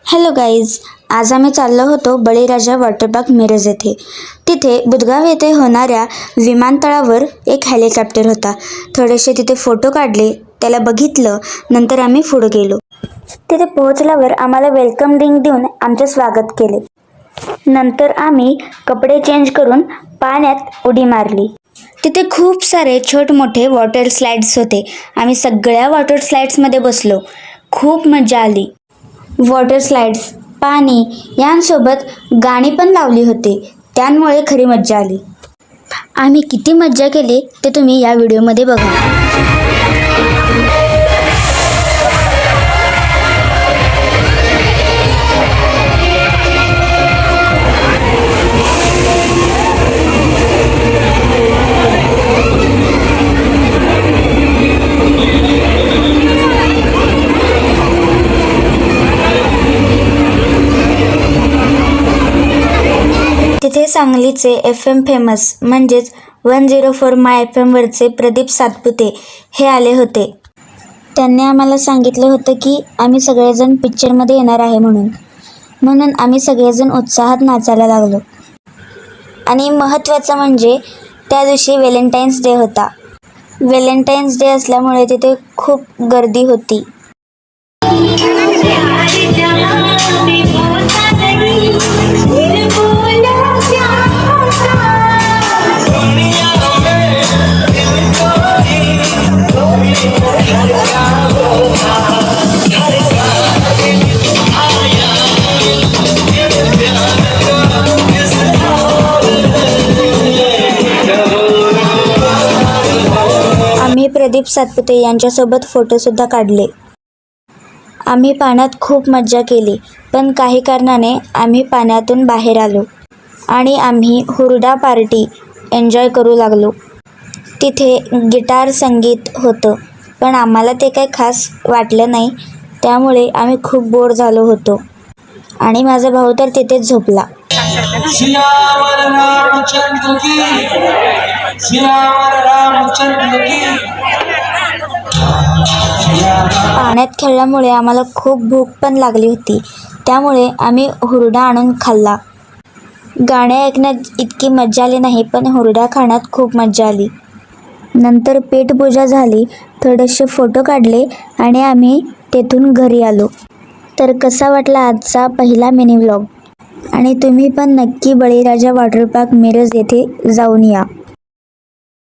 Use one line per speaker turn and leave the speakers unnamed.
Hello guys, आज आम्ही चाललो होतो बळीराजा वॉटर पार्क मिरज येथे. तिथे बुधगाव येथे होणाऱ्या विमानतळावर एक हेलिकॉप्टर होता. थोडेसे तिथे फोटो काढले, त्याला बघितलं. नंतर आम्ही पुढे गेलो. तिथे पोहोचल्यावर आम्हाला वेलकम ड्रिंक देऊन आमचे स्वागत केले. नंतर आम्ही कपडे चेंज करून पाण्यात उडी मारली. तिथे खूप सारे छोट मोठे वॉटर स्लाइड्स होते. आम्ही सगळ्या वॉटर स्लाइड्समध्ये बसलो. खूप मजा आली. वॉटर स्लाइड्स, पाणी यांसोबत गाणी पण लावली होती. त्यामुळे खरी मज्जा आली. आम्ही किती मज्जा केली ते तुम्ही या व्हिडिओमध्ये बघा. तिथे सांगलीचे FM फेमस म्हणजेच 104 माय FM वरचे प्रदीप सातपुते हे आले होते. त्यांनी आम्हाला सांगितलं होतं की आम्ही सगळेजण पिक्चरमध्ये येणार आहे म्हणून आम्ही सगळेजण उत्साहात नाचायला लागलो. आणि महत्त्वाचं म्हणजे त्या दिवशी व्हॅलेंटाईन्स डे होता. व्हॅलेंटाईन्स डे असल्यामुळे तिथे खूप गर्दी होती. आम्ही प्रदीप सातपुते यांच्यासोबत फोटोसुद्धा काढले. आम्ही पाण्यात खूप मज्जा केली, पण काही कारणाने आम्ही पाण्यातून बाहेर आलो आणि आम्ही हुरडा पार्टी एन्जॉय करू लागलो. तिथे गिटार संगीत होतं, पण आम्हाला ते काही खास वाटलं नाही. त्यामुळे आम्ही खूप बोर झालो होतो आणि माझा भाऊ तर तिथेच झोपला. पाण्यात खेळल्यामुळे आम्हाला खूप भूक पण लागली होती. त्यामुळे आम्ही हुरडा आणून खाल्ला. गाणे ऐकण्यात इतकी मज्जा आली नाही, पण हुरडा खाण्यात खूप मज्जा आली. नंतर पेटपूजा झाली, थोडेसे फोटो काढले आणि आम्ही तेथून घरी आलो. तर कसा वाटला आजचा पहिला मिनी व्लॉग? आणि तुम्ही पण नक्की बळीराजा वॉटर पार्क मिरज येथे जाऊन या.